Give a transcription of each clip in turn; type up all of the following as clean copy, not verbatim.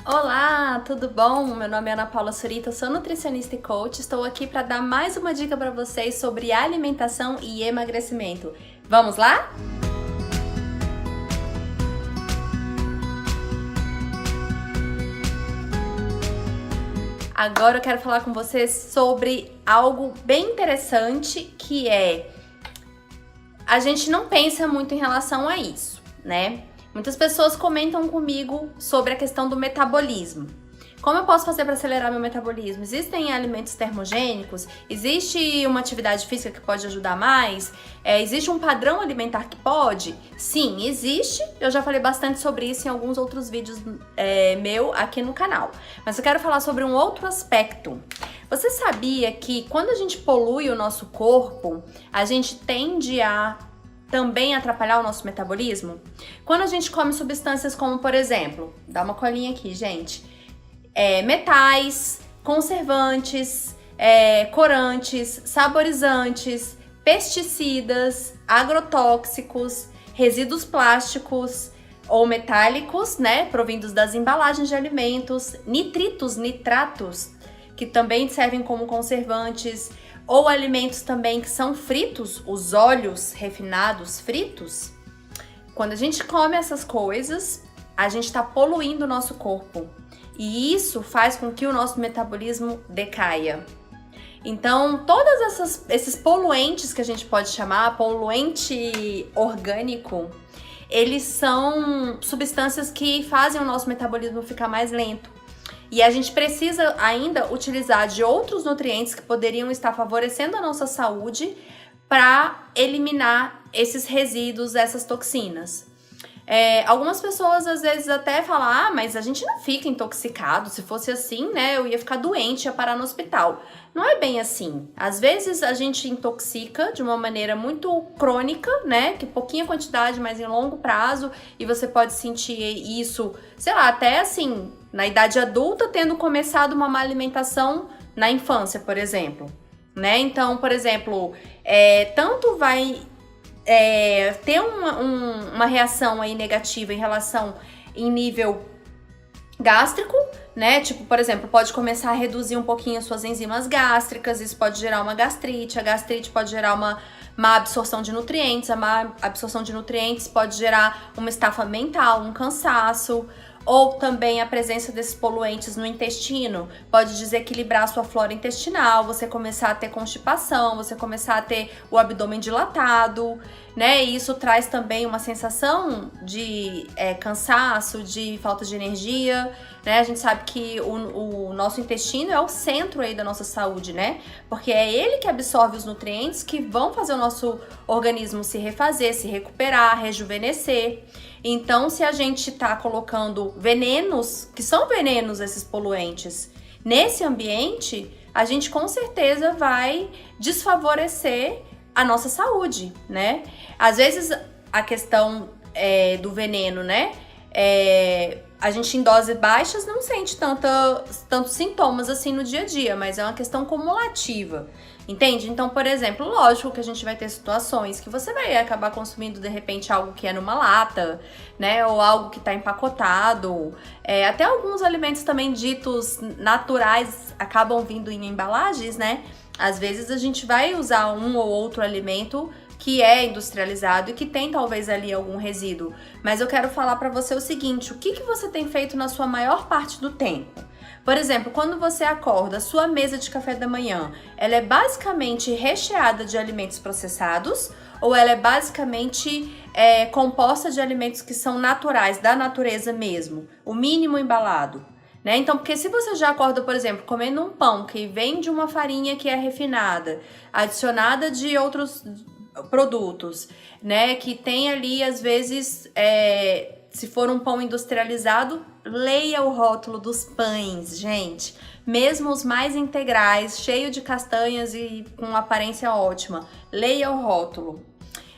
Olá, tudo bom? Meu nome é Ana Paula Surita, eu sou nutricionista e coach. Estou aqui para dar mais uma dica para vocês sobre alimentação e emagrecimento. Vamos lá? Agora eu quero falar com vocês sobre algo bem interessante que a gente não pensa muito em relação a isso, né? Muitas pessoas comentam comigo sobre a questão do metabolismo. Como eu posso fazer para acelerar meu metabolismo? Existem alimentos termogênicos? Existe uma atividade física que pode ajudar mais? Existe um padrão alimentar que pode? Sim, existe. Eu já falei bastante sobre isso em alguns outros vídeos meu aqui no canal. Mas eu quero falar sobre um outro aspecto. Você sabia que quando a gente polui o nosso corpo, a gente tende a também atrapalhar o nosso metabolismo? Quando a gente come substâncias como, por exemplo, dá uma colinha aqui, gente, metais, conservantes, corantes, saborizantes, pesticidas, agrotóxicos, resíduos plásticos ou metálicos, né, provindos das embalagens de alimentos, nitritos, nitratos, que também servem como conservantes, ou alimentos também que são fritos, os óleos refinados fritos. Quando a gente come essas coisas, a gente está poluindo o nosso corpo. E isso faz com que o nosso metabolismo decaia. Então, todos esses poluentes que a gente pode chamar, poluente orgânico, eles são substâncias que fazem o nosso metabolismo ficar mais lento. E a gente precisa ainda utilizar de outros nutrientes que poderiam estar favorecendo a nossa saúde para eliminar esses resíduos, essas toxinas. Algumas pessoas às vezes até falam, mas a gente não fica intoxicado, se fosse assim, né, eu ia ficar doente, ia parar no hospital. Não é bem assim. Às vezes a gente intoxica de uma maneira muito crônica, né, que pouquinha quantidade, mas em longo prazo, e você pode sentir isso, sei lá, até assim, na idade adulta, tendo começado uma má alimentação na infância, por exemplo, né? Então, por exemplo, tanto vai ter uma reação aí negativa em nível gástrico, né? Tipo, por exemplo, pode começar a reduzir um pouquinho as suas enzimas gástricas, isso pode gerar uma gastrite, a gastrite pode gerar uma má absorção de nutrientes, a má absorção de nutrientes pode gerar uma estafa mental, um cansaço, ou também a presença desses poluentes no intestino pode desequilibrar a sua flora intestinal, você começar a ter constipação, você começar a ter o abdômen dilatado, né? E isso traz também uma sensação de cansaço, de falta de energia, né? A gente sabe que o nosso intestino é o centro aí da nossa saúde, né? Porque é ele que absorve os nutrientes que vão fazer o nosso organismo se refazer, se recuperar, rejuvenescer. Então, se a gente tá colocando venenos, que são venenos esses poluentes, nesse ambiente, a gente com certeza vai desfavorecer a nossa saúde, né? Às vezes a questão do veneno, né? A gente em doses baixas não sente tantos sintomas assim no dia a dia, mas é uma questão cumulativa, entende? Então, por exemplo, lógico que a gente vai ter situações que você vai acabar consumindo de repente algo que é numa lata, né? Ou algo que tá empacotado. Até alguns alimentos também ditos naturais acabam vindo em embalagens, né? Às vezes a gente vai usar um ou outro alimento que é industrializado e que tem talvez ali algum resíduo. Mas eu quero falar para você o seguinte, o que você tem feito na sua maior parte do tempo? Por exemplo, quando você acorda, a sua mesa de café da manhã, ela é basicamente recheada de alimentos processados ou ela é basicamente composta de alimentos que são naturais, da natureza mesmo, o mínimo embalado? Né? Então, porque se você já acorda, por exemplo, comendo um pão que vem de uma farinha que é refinada, adicionada de outros produtos, né, que tem ali às vezes, se for um pão industrializado, leia o rótulo dos pães, gente, mesmo os mais integrais, cheio de castanhas e com aparência ótima, leia o rótulo.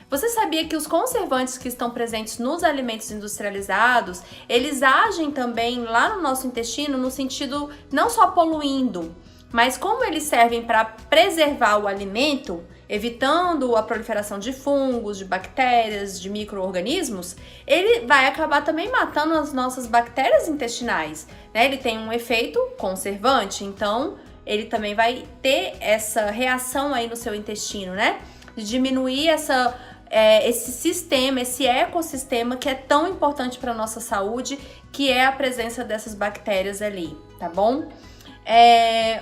Você sabia que os conservantes que estão presentes nos alimentos industrializados, eles agem também lá no nosso intestino no sentido não só poluindo, mas como eles servem para preservar o alimento, evitando a proliferação de fungos, de bactérias, de micro-organismos, ele vai acabar também matando as nossas bactérias intestinais, né? Ele tem um efeito conservante, então ele também vai ter essa reação aí no seu intestino, né? De diminuir esse sistema, esse ecossistema que é tão importante para nossa saúde, que é a presença dessas bactérias ali, tá bom?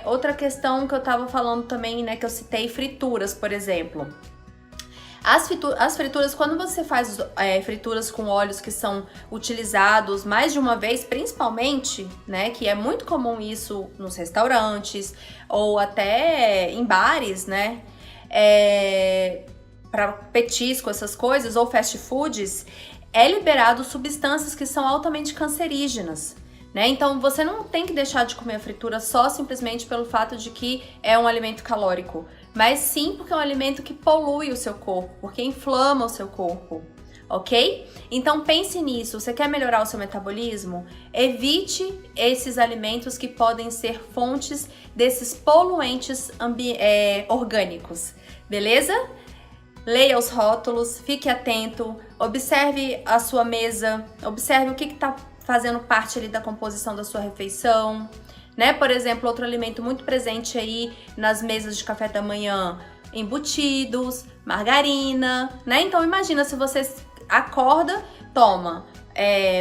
Outra questão que eu tava falando também, né, que eu citei, frituras, por exemplo. As frituras, quando você faz frituras com óleos que são utilizados mais de uma vez, principalmente, né, que é muito comum isso nos restaurantes ou até em bares, né, para petisco, essas coisas, ou fast foods, é liberado substâncias que são altamente cancerígenas, né? Então você não tem que deixar de comer a fritura só simplesmente pelo fato de que é um alimento calórico, mas sim porque é um alimento que polui o seu corpo, porque inflama o seu corpo, ok? Então pense nisso. Você quer melhorar o seu metabolismo? Evite esses alimentos que podem ser fontes desses poluentes orgânicos, beleza? Leia os rótulos, fique atento, observe a sua mesa, observe o que está fazendo parte ali da composição da sua refeição, né? Por exemplo, outro alimento muito presente aí nas mesas de café da manhã, embutidos, margarina, né? Então imagina se você acorda, toma,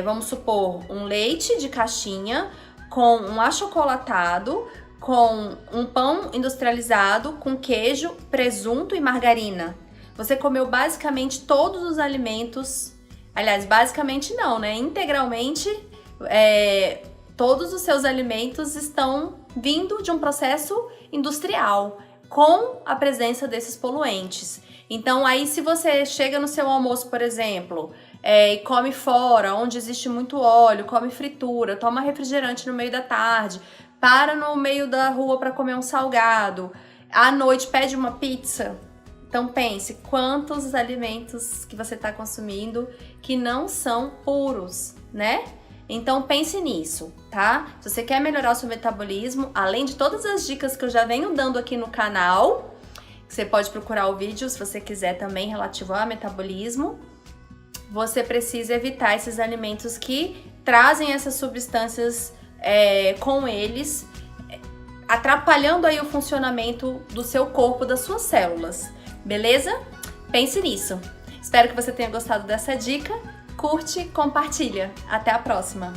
vamos supor, um leite de caixinha com um achocolatado, com um pão industrializado, com queijo, presunto e margarina. Você comeu basicamente todos os alimentos, aliás, basicamente não, né? Integralmente, todos os seus alimentos estão vindo de um processo industrial, com a presença desses poluentes. Então, aí se você chega no seu almoço, por exemplo, e come fora, onde existe muito óleo, come fritura, toma refrigerante no meio da tarde, para no meio da rua para comer um salgado, à noite pede uma pizza. Então pense quantos alimentos que você está consumindo que não são puros, né? Então pense nisso, tá? Se você quer melhorar o seu metabolismo, além de todas as dicas que eu já venho dando aqui no canal, você pode procurar o vídeo se você quiser também relativo ao metabolismo, você precisa evitar esses alimentos que trazem essas substâncias com eles, atrapalhando aí o funcionamento do seu corpo, das suas células. Beleza? Pense nisso. Espero que você tenha gostado dessa dica. Curte, compartilha. Até a próxima!